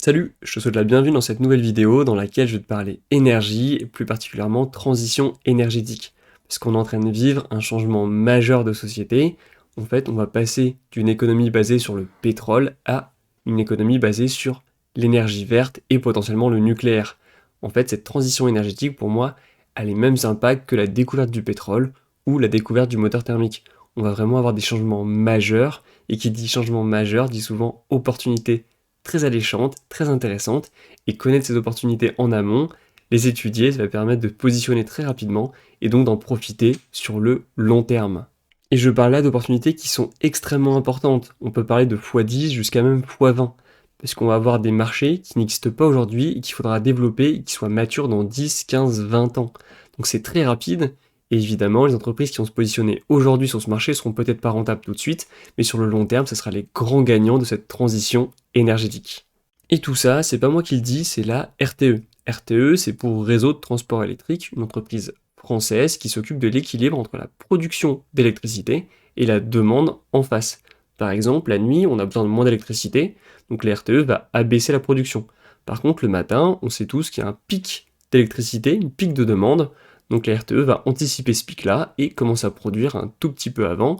Salut, je te souhaite la bienvenue dans cette nouvelle vidéo dans laquelle je vais te parler énergie et plus particulièrement transition énergétique. Parce qu'on est en train de vivre un changement majeur de société. En fait, on va passer d'une économie basée sur le pétrole à une économie basée sur l'énergie verte et potentiellement le nucléaire. En fait, cette transition énergétique, pour moi, a les mêmes impacts que la découverte du pétrole ou la découverte du moteur thermique. On va vraiment avoir des changements majeurs, et qui dit changement majeur dit souvent opportunité très alléchante, très intéressante, et connaître ces opportunités en amont, les étudier, ça va permettre de positionner très rapidement, et donc d'en profiter sur le long terme. Et je parle là d'opportunités qui sont extrêmement importantes. On peut parler de x10 jusqu'à même x20, parce qu'on va avoir des marchés qui n'existent pas aujourd'hui et qu'il faudra développer et qui soient matures dans 10, 15, 20 ans. Donc c'est très rapide, et évidemment, les entreprises qui vont se positionner aujourd'hui sur ce marché seront peut-être pas rentables tout de suite, mais sur le long terme, ce sera les grands gagnants de cette transition énergétique. Et tout ça, c'est pas moi qui le dis, c'est la RTE. RTE, c'est pour Réseau de Transport Électrique, une entreprise française qui s'occupe de l'équilibre entre la production d'électricité et la demande en face. Par exemple, la nuit, on a besoin de moins d'électricité, donc la RTE va abaisser la production. Par contre, le matin, on sait tous qu'il y a un pic d'électricité, une pic de demande, donc la RTE va anticiper ce pic-là et commence à produire un tout petit peu avant.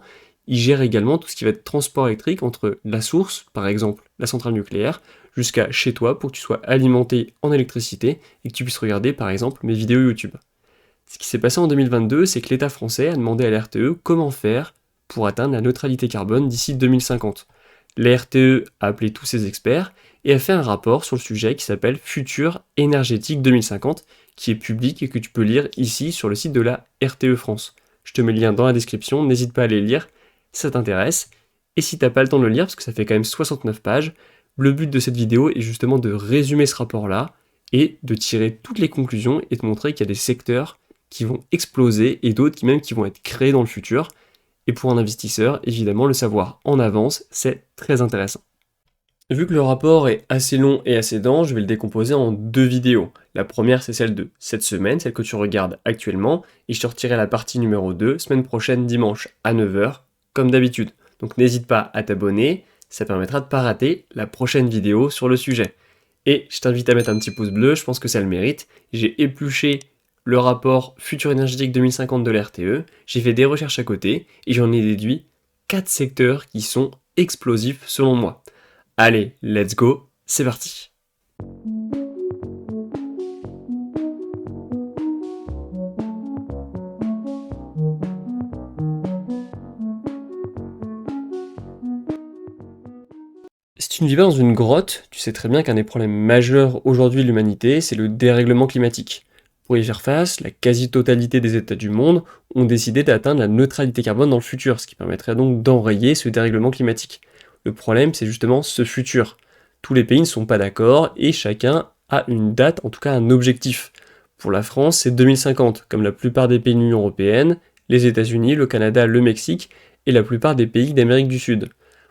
Il gère également tout ce qui va être transport électrique entre la source, par exemple la centrale nucléaire, jusqu'à chez toi pour que tu sois alimenté en électricité et que tu puisses regarder par exemple mes vidéos YouTube. Ce qui s'est passé en 2022, c'est que l'État français a demandé à la RTE comment faire pour atteindre la neutralité carbone d'ici 2050. La RTE a appelé tous ses experts et a fait un rapport sur le sujet qui s'appelle Futur énergétique 2050, qui est public et que tu peux lire ici sur le site de la RTE France. Je te mets le lien dans la description, n'hésite pas à aller lire si ça t'intéresse. Et si t'as pas le temps de le lire, parce que ça fait quand même 69 pages, le but de cette vidéo est justement de résumer ce rapport-là et de tirer toutes les conclusions et de montrer qu'il y a des secteurs qui vont exploser et d'autres qui vont être créés dans le futur. Et pour un investisseur, évidemment, le savoir en avance, c'est très intéressant. Vu que le rapport est assez long et assez dense, je vais le décomposer en deux vidéos. La première, c'est celle de cette semaine, celle que tu regardes actuellement, et je te retirerai la partie numéro 2, semaine prochaine, dimanche à 9 h, comme d'habitude. Donc n'hésite pas à t'abonner, ça permettra de ne pas rater la prochaine vidéo sur le sujet. Et je t'invite à mettre un petit pouce bleu, je pense que ça le mérite. J'ai épluché le rapport Futur énergétique 2050 de l'RTE, j'ai fait des recherches à côté, et j'en ai déduit 4 secteurs qui sont explosifs selon moi. Allez, let's go, c'est parti. Si tu ne vis pas dans une grotte, tu sais très bien qu'un des problèmes majeurs aujourd'hui de l'humanité, c'est le dérèglement climatique. Pour y faire face, la quasi-totalité des États du monde ont décidé d'atteindre la neutralité carbone dans le futur, ce qui permettrait donc d'enrayer ce dérèglement climatique. Le problème, c'est justement ce futur. Tous les pays ne sont pas d'accord et chacun a une date, en tout cas un objectif. Pour la France, c'est 2050, comme la plupart des pays de l'Union européenne, les États-Unis, le Canada, le Mexique et la plupart des pays d'Amérique du Sud.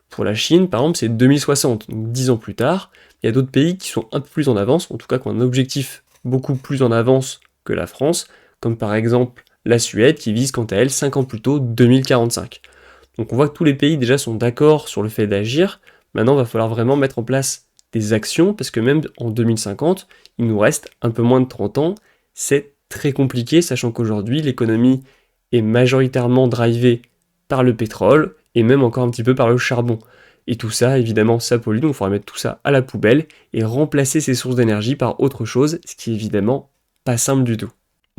Pour la Chine, par exemple, c'est 2060, donc 10 ans plus tard. Il y a d'autres pays qui sont un peu plus en avance, en tout cas qui ont un objectif beaucoup plus en avance que la France, comme par exemple la Suède qui vise quant à elle 5 ans plus tôt, 2045. Donc on voit que tous les pays déjà sont d'accord sur le fait d'agir. Maintenant, il va falloir vraiment mettre en place des actions, parce que même en 2050, il nous reste un peu moins de 30 ans. C'est très compliqué, sachant qu'aujourd'hui, l'économie est majoritairement drivée par le pétrole, et même encore un petit peu par le charbon. Et tout ça, évidemment, ça pollue, donc il faudra mettre tout ça à la poubelle, et remplacer ces sources d'énergie par autre chose, ce qui est évidemment pas simple du tout.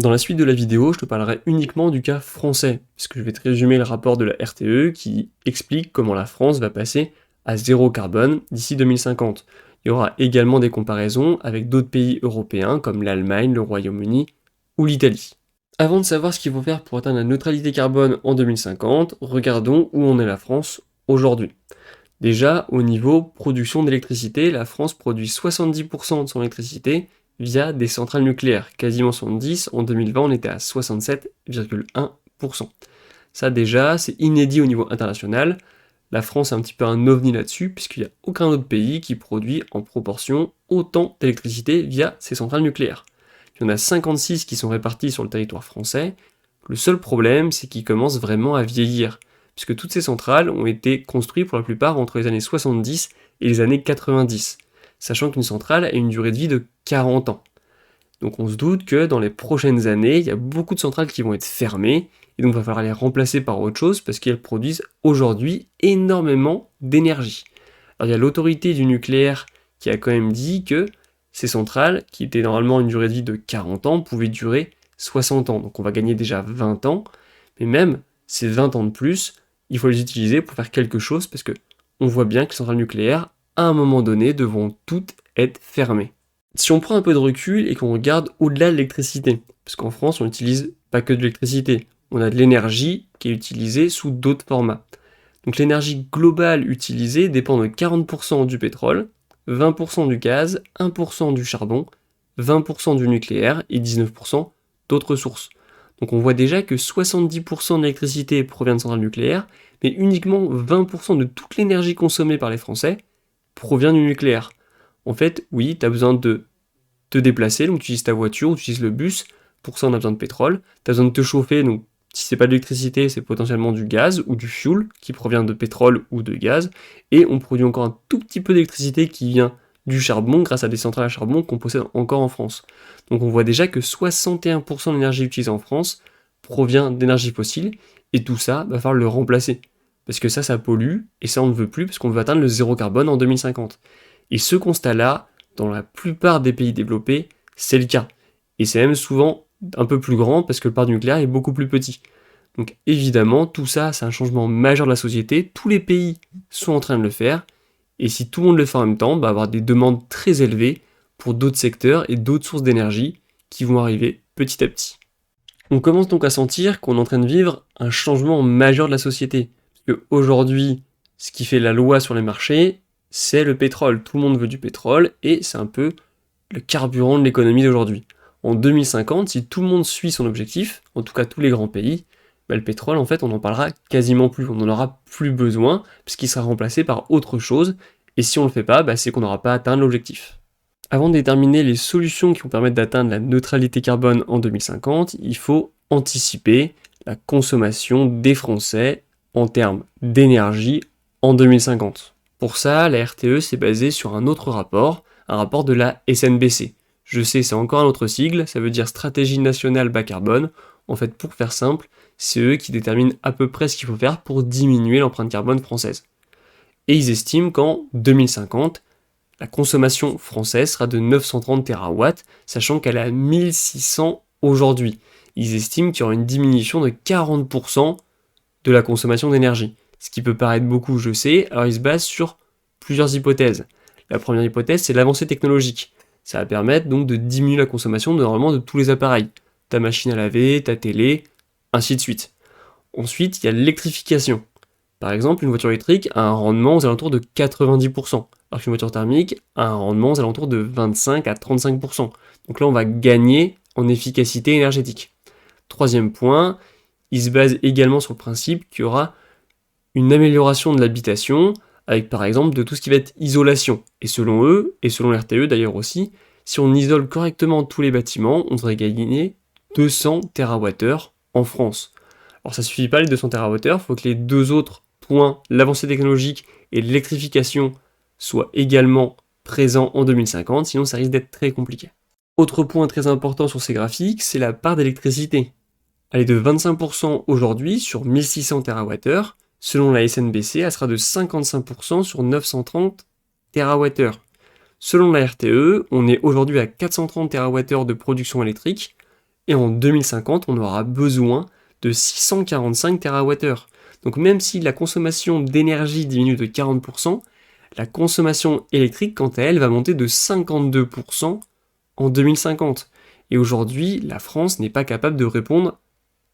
Dans la suite de la vidéo, je te parlerai uniquement du cas français, puisque je vais te résumer le rapport de la RTE qui explique comment la France va passer à zéro carbone d'ici 2050. Il y aura également des comparaisons avec d'autres pays européens comme l'Allemagne, le Royaume-Uni ou l'Italie. Avant de savoir ce qu'il faut faire pour atteindre la neutralité carbone en 2050, regardons où en est la France aujourd'hui. Déjà, au niveau production d'électricité, la France produit 70% de son électricité via des centrales nucléaires, quasiment 70%, en 2020 on était à 67,1%. Ça déjà, c'est inédit au niveau international. La France est un petit peu un ovni là-dessus, puisqu'il n'y a aucun autre pays qui produit en proportion autant d'électricité via ses centrales nucléaires. Il y en a 56 qui sont répartis sur le territoire français. Le seul problème, c'est qu'ils commencent vraiment à vieillir, puisque toutes ces centrales ont été construites pour la plupart entre les années 70 et les années 90. sachant qu'une centrale a une durée de vie de 40 ans. Donc on se doute que dans les prochaines années, il y a beaucoup de centrales qui vont être fermées, et donc il va falloir les remplacer par autre chose parce qu'elles produisent aujourd'hui énormément d'énergie. Alors il y a l'autorité du nucléaire qui a quand même dit que ces centrales, qui étaient normalement une durée de vie de 40 ans, pouvaient durer 60 ans. Donc on va gagner déjà 20 ans, mais même ces 20 ans de plus, il faut les utiliser pour faire quelque chose parce que on voit bien que les centrales nucléaires, à un moment donné, devront toutes être fermées. Si on prend un peu de recul et qu'on regarde au-delà de l'électricité, parce qu'en France on n'utilise pas que de l'électricité, on a de l'énergie qui est utilisée sous d'autres formats. Donc l'énergie globale utilisée dépend de 40% du pétrole, 20% du gaz, 1% du charbon, 20% du nucléaire et 19% d'autres sources. Donc on voit déjà que 70% de l'électricité provient de centrales nucléaires, mais uniquement 20% de toute l'énergie consommée par les Français provient du nucléaire. En fait, oui, tu as besoin de te déplacer, donc tu utilises ta voiture, ou tu utilises le bus, pour ça on a besoin de pétrole. Tu as besoin de te chauffer, donc si c'est pas de l'électricité, c'est potentiellement du gaz ou du fuel qui provient de pétrole ou de gaz, et on produit encore un tout petit peu d'électricité qui vient du charbon grâce à des centrales à charbon qu'on possède encore en France. Donc on voit déjà que 61% de l'énergie utilisée en France provient d'énergie fossile, et tout ça, va falloir le remplacer. Parce que ça pollue, et ça on ne veut plus, parce qu'on veut atteindre le zéro carbone en 2050. Et ce constat-là, dans la plupart des pays développés, c'est le cas. Et c'est même souvent un peu plus grand parce que le parc nucléaire est beaucoup plus petit. Donc évidemment, tout ça, c'est un changement majeur de la société. Tous les pays sont en train de le faire. Et si tout le monde le fait en même temps, on va avoir des demandes très élevées pour d'autres secteurs et d'autres sources d'énergie qui vont arriver petit à petit. On commence donc à sentir qu'on est en train de vivre un changement majeur de la société. Parce qu'aujourd'hui, ce qui fait la loi sur les marchés, c'est le pétrole. Tout le monde veut du pétrole et c'est un peu le carburant de l'économie d'aujourd'hui. En 2050, si tout le monde suit son objectif, en tout cas tous les grands pays, le pétrole, en fait, on n'en parlera quasiment plus. On n'en aura plus besoin puisqu'il sera remplacé par autre chose. Et si on ne le fait pas, c'est qu'on n'aura pas atteint l'objectif. Avant de déterminer les solutions qui vont permettre d'atteindre la neutralité carbone en 2050, il faut anticiper la consommation des Français en termes d'énergie en 2050. Pour ça, la RTE s'est basée sur un autre rapport, un rapport de la SNBC. Je sais, c'est encore un autre sigle, ça veut dire Stratégie Nationale Bas Carbone. En fait, pour faire simple, c'est eux qui déterminent à peu près ce qu'il faut faire pour diminuer l'empreinte carbone française. Et ils estiment qu'en 2050, la consommation française sera de 930 TWh, sachant qu'elle est à 1600 aujourd'hui. Ils estiment qu'il y aura une diminution de 40% de la consommation d'énergie. Ce qui peut paraître beaucoup, je sais, alors ils se basent sur plusieurs hypothèses. La première hypothèse, c'est l'avancée technologique. Ça va permettre donc de diminuer la consommation normalement de tous les appareils. Ta machine à laver, ta télé, ainsi de suite. Ensuite, il y a l'électrification. Par exemple, une voiture électrique a un rendement aux alentours de 90%, alors qu'une voiture thermique a un rendement aux alentours de 25 à 35%. Donc là, on va gagner en efficacité énergétique. Troisième point, il se base également sur le principe qu'il y aura une amélioration de l'habitation, avec par exemple de tout ce qui va être isolation. Et selon eux, et selon l'RTE d'ailleurs aussi, si on isole correctement tous les bâtiments, on devrait gagner 200 TWh en France. Alors ça suffit pas les 200 TWh, il faut que les deux autres points, l'avancée technologique et l'électrification, soient également présents en 2050, sinon ça risque d'être très compliqué. Autre point très important sur ces graphiques, c'est la part d'électricité. Elle est de 25% aujourd'hui sur 1600 TWh, selon la SNBC, elle sera de 55% sur 930 TWh. Selon la RTE, on est aujourd'hui à 430 TWh de production électrique, et en 2050, on aura besoin de 645 TWh. Donc même si la consommation d'énergie diminue de 40%, la consommation électrique, quant à elle, va monter de 52% en 2050. Et aujourd'hui, la France n'est pas capable de répondre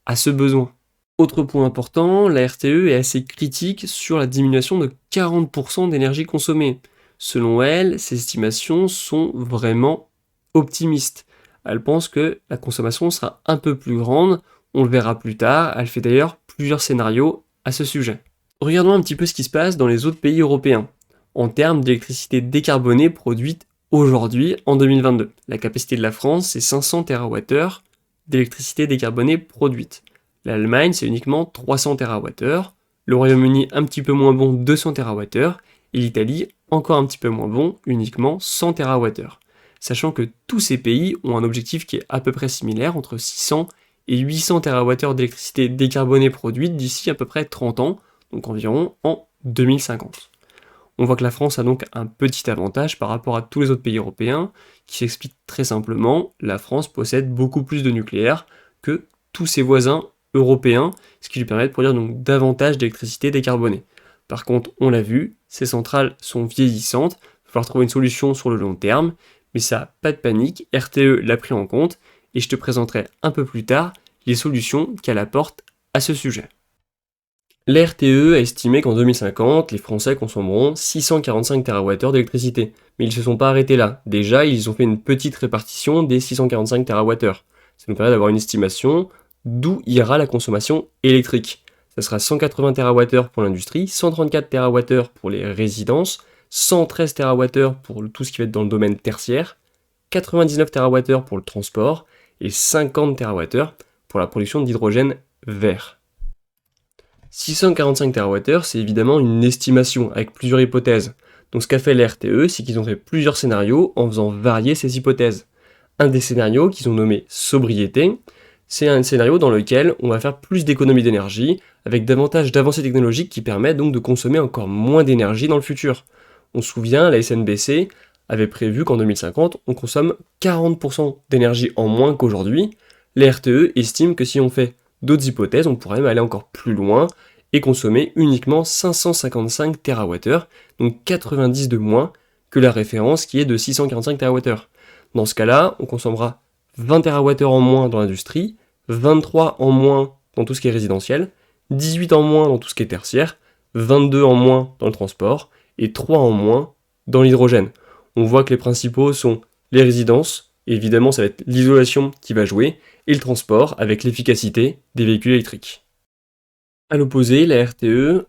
à ce besoin. Autre point important, la RTE est assez critique sur la diminution de 40% d'énergie consommée. Selon elle, ces estimations sont vraiment optimistes. Elle pense que la consommation sera un peu plus grande, on le verra plus tard, elle fait d'ailleurs plusieurs scénarios à ce sujet. Regardons un petit peu ce qui se passe dans les autres pays européens, en termes d'électricité décarbonée produite aujourd'hui en 2022. La capacité de la France, c'est 500 TWh d'électricité décarbonée produite. L'Allemagne, c'est uniquement 300 TWh, le Royaume-Uni un petit peu moins bon, 200 TWh, et l'Italie, encore un petit peu moins bon, uniquement 100 TWh. Sachant que tous ces pays ont un objectif qui est à peu près similaire, entre 600 et 800 TWh d'électricité décarbonée produite d'ici à peu près 30 ans, donc environ en 2050. On voit que la France a donc un petit avantage par rapport à tous les autres pays européens, qui s'explique très simplement, la France possède beaucoup plus de nucléaire que tous ses voisins européens, ce qui lui permet de produire donc davantage d'électricité décarbonée. Par contre, on l'a vu, ces centrales sont vieillissantes, il va falloir trouver une solution sur le long terme, mais ça, pas de panique, RTE l'a pris en compte, et je te présenterai un peu plus tard les solutions qu'elle apporte à ce sujet. La RTE a estimé qu'en 2050, les Français consommeront 645 TWh d'électricité. Mais ils ne se sont pas arrêtés là. Déjà, ils ont fait une petite répartition des 645 TWh. Ça nous permet d'avoir une estimation d'où ira la consommation électrique. Ça sera 180 TWh pour l'industrie, 134 TWh pour les résidences, 113 TWh pour tout ce qui va être dans le domaine tertiaire, 99 TWh pour le transport et 50 TWh pour la production d'hydrogène vert. 645 TWh, c'est évidemment une estimation avec plusieurs hypothèses. Donc ce qu'a fait la RTE, c'est qu'ils ont fait plusieurs scénarios en faisant varier ces hypothèses. Un des scénarios qu'ils ont nommé sobriété, c'est un scénario dans lequel on va faire plus d'économies d'énergie, avec davantage d'avancées technologiques qui permettent donc de consommer encore moins d'énergie dans le futur. On se souvient, la SNBC avait prévu qu'en 2050, on consomme 40% d'énergie en moins qu'aujourd'hui. La RTE estime que si on fait d'autres hypothèses, on pourrait même aller encore plus loin et consommer uniquement 555 TWh, donc 90 de moins que la référence qui est de 645 TWh. Dans ce cas-là, on consommera 20 TWh en moins dans l'industrie, 23 en moins dans tout ce qui est résidentiel, 18 en moins dans tout ce qui est tertiaire, 22 en moins dans le transport et 3 en moins dans l'hydrogène. On voit que les principaux sont les résidences, et évidemment ça va être l'isolation qui va jouer, et le transport avec l'efficacité des véhicules électriques. A l'opposé, la RTE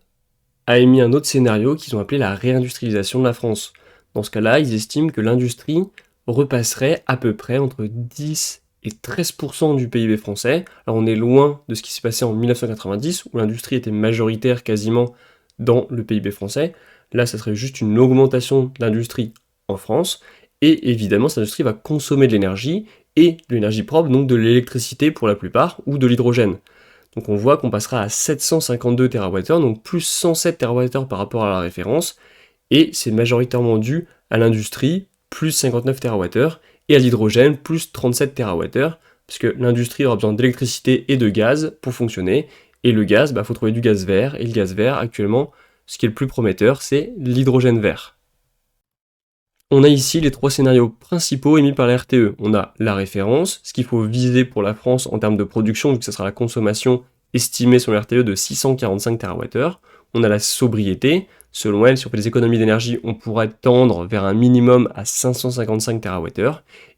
a émis un autre scénario qu'ils ont appelé la réindustrialisation de la France. Dans ce cas-là, ils estiment que l'industrie repasserait à peu près entre 10 et 13% du PIB français. Alors on est loin de ce qui s'est passé en 1990, où l'industrie était majoritaire quasiment dans le PIB français. Là, ça serait juste une augmentation de l'industrie en France, et évidemment, cette industrie va consommer de l'énergie, et de l'énergie propre, donc de l'électricité pour la plupart, ou de l'hydrogène. Donc on voit qu'on passera à 752 TWh, donc plus 107 TWh par rapport à la référence, et c'est majoritairement dû à l'industrie, plus 59 TWh, et à l'hydrogène, plus 37 TWh, parce que l'industrie aura besoin d'électricité et de gaz pour fonctionner, et le gaz, faut trouver du gaz vert, et le gaz vert, actuellement, ce qui est le plus prometteur, c'est l'hydrogène vert. On a ici les trois scénarios principaux émis par la RTE. On a la référence, ce qu'il faut viser pour la France en termes de production, vu que ce sera la consommation estimée sur la RTE de 645 TWh. On a la sobriété, selon elle, si on fait des économies d'énergie, on pourrait tendre vers un minimum à 555 TWh.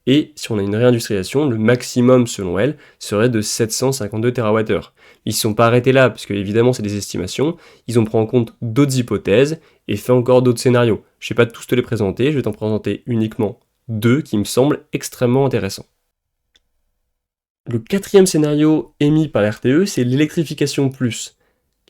Et si on a une réindustrialisation, le maximum, selon elle, serait de 752 TWh. Ils ne se sont pas arrêtés là, parce que évidemment c'est des estimations, ils ont pris en compte d'autres hypothèses, et fait encore d'autres scénarios. Je ne vais pas tous te les présenter, je vais t'en présenter uniquement deux qui me semblent extrêmement intéressants. Le quatrième scénario émis par la RTE, c'est l'électrification plus.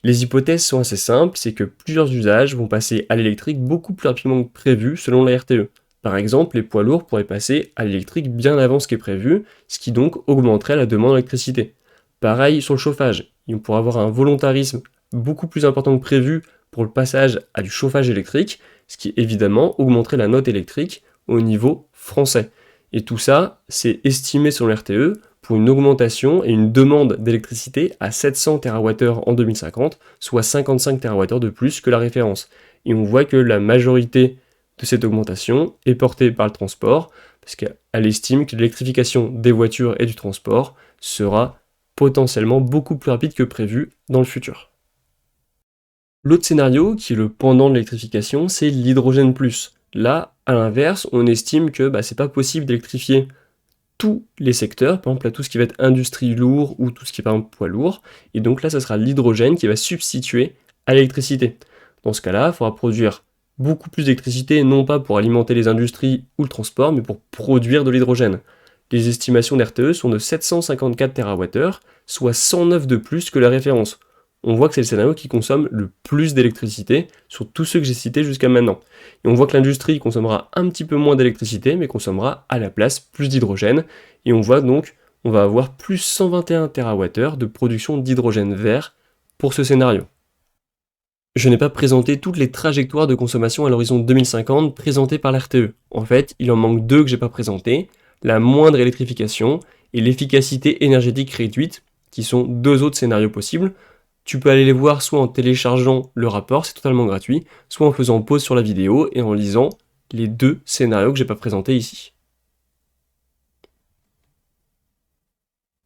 Les hypothèses sont assez simples, c'est que plusieurs usages vont passer à l'électrique beaucoup plus rapidement que prévu selon la RTE. Par exemple, les poids lourds pourraient passer à l'électrique bien avant ce qui est prévu, ce qui donc augmenterait la demande d'électricité. Pareil sur le chauffage, on pourra avoir un volontarisme beaucoup plus important que prévu pour le passage à du chauffage électrique, ce qui évidemment augmenterait la note électrique au niveau français. Et tout ça, c'est estimé sur le RTE pour une augmentation et une demande d'électricité à 700 TWh en 2050, soit 55 TWh de plus que la référence. Et on voit que la majorité de cette augmentation est portée par le transport, parce qu'elle estime que l'électrification des voitures et du transport sera potentiellement beaucoup plus rapide que prévu dans le futur. L'autre scénario, qui est le pendant de l'électrification, c'est l'hydrogène plus. Là, à l'inverse, on estime que c'est pas possible d'électrifier tous les secteurs, par exemple là, tout ce qui va être industrie lourde ou tout ce qui est par exemple poids lourd, et donc là ça sera l'hydrogène qui va substituer à l'électricité. Dans ce cas-là, il faudra produire beaucoup plus d'électricité, non pas pour alimenter les industries ou le transport, mais pour produire de l'hydrogène. Les estimations d'RTE sont de 754 TWh, soit 109 de plus que la référence. on voit que c'est le scénario qui consomme le plus d'électricité sur tous ceux que j'ai cités jusqu'à maintenant. Et on voit que l'industrie consommera un petit peu moins d'électricité, mais consommera à la place plus d'hydrogène. Et on voit donc, on va avoir plus 121 TWh de production d'hydrogène vert pour ce scénario. Je n'ai pas présenté toutes les trajectoires de consommation à l'horizon 2050 présentées par l'RTE. En fait, il en manque deux que j'ai pas présentées, la moindre électrification et l'efficacité énergétique réduite, qui sont deux autres scénarios possibles. Tu peux aller les voir soit en téléchargeant le rapport, c'est totalement gratuit, soit en faisant pause sur la vidéo et en lisant les deux scénarios que j'ai pas présentés ici.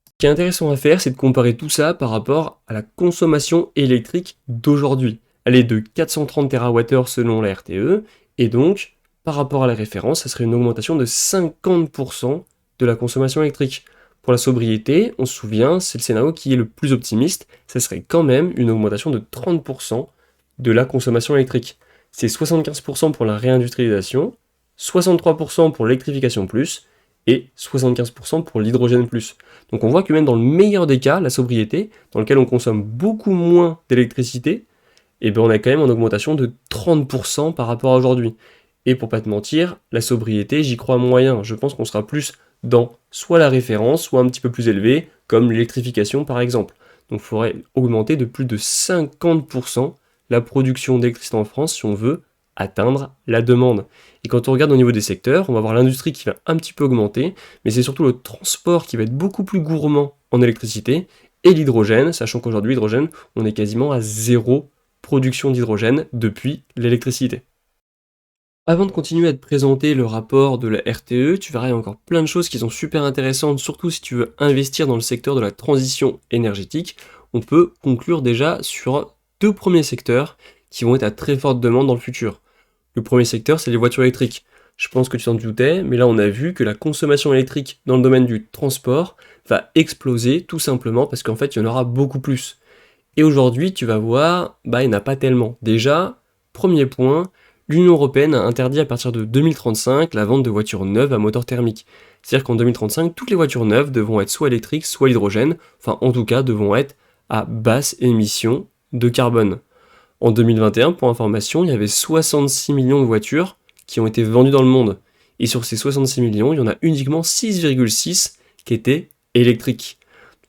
Ce qui est intéressant à faire, c'est de comparer tout ça par rapport à la consommation électrique d'aujourd'hui. Elle est de 430 TWh selon la RTE, et donc, par rapport à la référence, ça serait une augmentation de 50% de la consommation électrique. Pour la sobriété, on se souvient, c'est le scénario qui est le plus optimiste, ça serait quand même une augmentation de 30% de la consommation électrique. C'est 75% pour la réindustrialisation, 63% pour l'électrification plus, et 75% pour l'hydrogène plus. Donc on voit que même dans le meilleur des cas, la sobriété, dans lequel on consomme beaucoup moins d'électricité, et ben on a quand même une augmentation de 30% par rapport à aujourd'hui. Et pour pas te mentir, la sobriété, j'y crois moyen. Je pense qu'on sera plus dans soit la référence, soit un petit peu plus élevé, comme l'électrification par exemple. Donc il faudrait augmenter de plus de 50% la production d'électricité en France si on veut atteindre la demande. Et quand on regarde au niveau des secteurs, on va voir l'industrie qui va un petit peu augmenter, mais c'est surtout le transport qui va être beaucoup plus gourmand en électricité, et l'hydrogène, sachant qu'aujourd'hui l'hydrogène, on est quasiment à zéro production d'hydrogène depuis l'électricité. Avant de continuer à te présenter le rapport de la RTE, tu verras il y a encore plein de choses qui sont super intéressantes, surtout si tu veux investir dans le secteur de la transition énergétique. On peut conclure déjà sur deux premiers secteurs qui vont être à très forte demande dans le futur. Le premier secteur, c'est les voitures électriques. Je pense que tu t'en doutais, mais là on a vu que la consommation électrique dans le domaine du transport va exploser tout simplement parce qu'en fait il y en aura beaucoup plus. Et aujourd'hui, tu vas voir, il n'y en a pas tellement. Déjà, premier point, l'Union européenne a interdit à partir de 2035 la vente de voitures neuves à moteur thermique. C'est-à-dire qu'en 2035, toutes les voitures neuves devront être soit électriques, soit hydrogène, enfin en tout cas devront être à basse émission de carbone. En 2021, pour information, il y avait 66 millions de voitures qui ont été vendues dans le monde. Et sur ces 66 millions, il y en a uniquement 6,6 qui étaient électriques.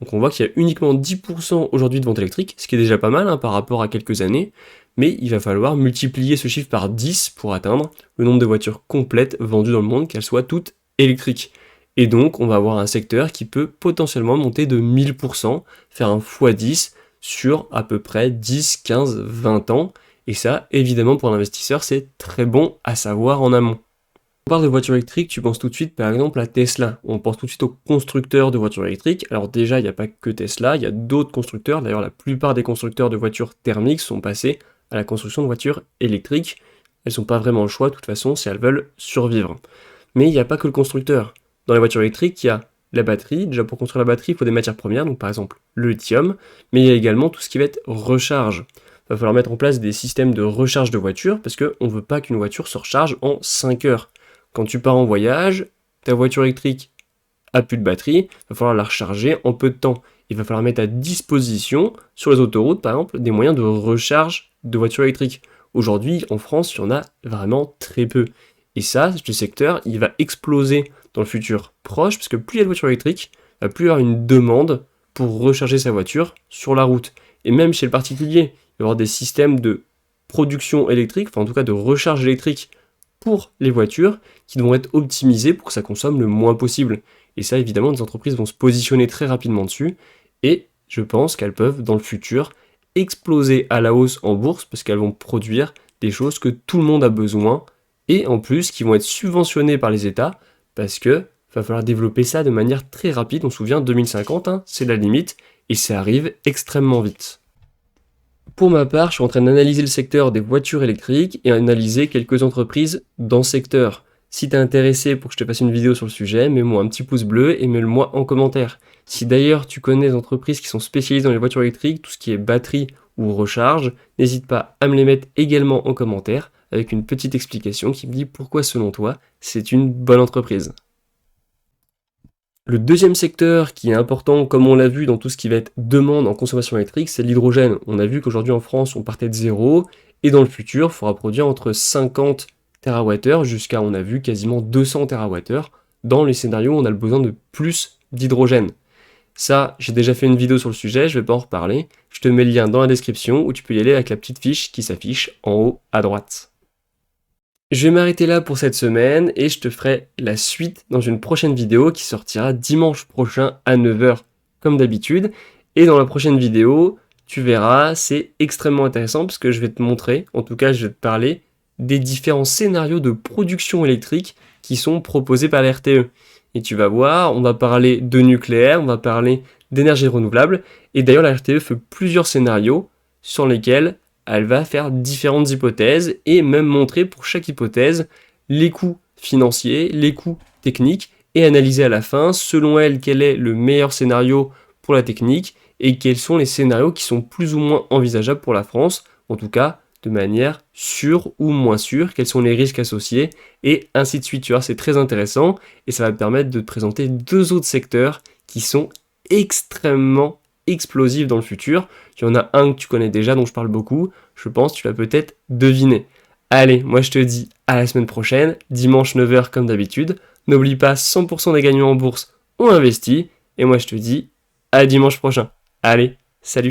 Donc on voit qu'il y a uniquement 10% aujourd'hui de ventes électriques, ce qui est déjà pas mal par rapport à quelques années, mais il va falloir multiplier ce chiffre par 10 pour atteindre le nombre de voitures complètes vendues dans le monde, qu'elles soient toutes électriques. Et donc on va avoir un secteur qui peut potentiellement monter de 1000%, faire un x10 sur à peu près 10, 15, 20 ans, et ça, évidemment pour l'investisseur, c'est très bon à savoir en amont. On parle de voitures électriques, tu penses tout de suite par exemple à Tesla. On pense tout de suite aux constructeurs de voitures électriques. Alors déjà, il n'y a pas que Tesla, il y a d'autres constructeurs. D'ailleurs, la plupart des constructeurs de voitures thermiques sont passés à la construction de voitures électriques. Elles n'ont pas vraiment le choix de toute façon si elles veulent survivre. Mais il n'y a pas que le constructeur. Dans les voitures électriques, il y a la batterie. Déjà pour construire la batterie, il faut des matières premières, donc par exemple le lithium. Mais il y a également tout ce qui va être recharge. Il va falloir mettre en place des systèmes de recharge de voitures parce qu'on ne veut pas qu'une voiture se recharge en 5 heures. Quand tu pars en voyage, ta voiture électrique a plus de batterie, il va falloir la recharger en peu de temps. Il va falloir mettre à disposition, sur les autoroutes par exemple, des moyens de recharge de voitures électriques. Aujourd'hui, en France, il y en a vraiment très peu. Et ça, ce secteur, il va exploser dans le futur proche, parce que plus il y a de voitures électriques, plus il y aura une demande pour recharger sa voiture sur la route. Et même chez le particulier, il va y avoir des systèmes de production électrique, enfin en tout cas de recharge électrique pour les voitures qui devront être optimisées pour que ça consomme le moins possible. Et ça, évidemment, des entreprises vont se positionner très rapidement dessus et je pense qu'elles peuvent, dans le futur, exploser à la hausse en bourse parce qu'elles vont produire des choses que tout le monde a besoin et en plus qui vont être subventionnées par les États parce que va falloir développer ça de manière très rapide. On se souvient, 2050, c'est la limite et ça arrive extrêmement vite. Pour ma part, je suis en train d'analyser le secteur des voitures électriques et analyser quelques entreprises dans ce secteur. Si t'es intéressé pour que je te fasse une vidéo sur le sujet, mets-moi un petit pouce bleu et mets-le-moi en commentaire. Si d'ailleurs tu connais des entreprises qui sont spécialisées dans les voitures électriques, tout ce qui est batterie ou recharge, n'hésite pas à me les mettre également en commentaire avec une petite explication qui me dit pourquoi selon toi c'est une bonne entreprise. Le deuxième secteur qui est important, comme on l'a vu dans tout ce qui va être demande en consommation électrique, c'est l'hydrogène. On a vu qu'aujourd'hui en France, on partait de zéro, et dans le futur, il faudra produire entre 50 TWh jusqu'à, on a vu, quasiment 200 TWh dans les scénarios où on a le besoin de plus d'hydrogène. Ça, j'ai déjà fait une vidéo sur le sujet, je vais pas en reparler. Je te mets le lien dans la description où tu peux y aller avec la petite fiche qui s'affiche en haut à droite. Je vais m'arrêter là pour cette semaine et je te ferai la suite dans une prochaine vidéo qui sortira dimanche prochain à 9 h comme d'habitude. Et dans la prochaine vidéo, tu verras, c'est extrêmement intéressant parce que je vais te montrer, en tout cas je vais te parler des différents scénarios de production électrique qui sont proposés par la RTE. Et tu vas voir, on va parler de nucléaire, on va parler d'énergie renouvelable. Et d'ailleurs la RTE fait plusieurs scénarios sur lesquels elle va faire différentes hypothèses et même montrer pour chaque hypothèse les coûts financiers, les coûts techniques et analyser à la fin, selon elle, quel est le meilleur scénario pour la technique et quels sont les scénarios qui sont plus ou moins envisageables pour la France, en tout cas de manière sûre ou moins sûre, quels sont les risques associés et ainsi de suite. Tu vois, c'est très intéressant et ça va te permettre de te présenter deux autres secteurs qui sont extrêmement explosifs dans le futur. Il y en a un que tu connais déjà, dont je parle beaucoup. Je pense que tu l'as peut-être deviné. Allez, moi je te dis à la semaine prochaine, dimanche 9 h comme d'habitude. N'oublie pas, 100% des gagnants en bourse ont investi. Et moi je te dis à dimanche prochain. Allez, salut!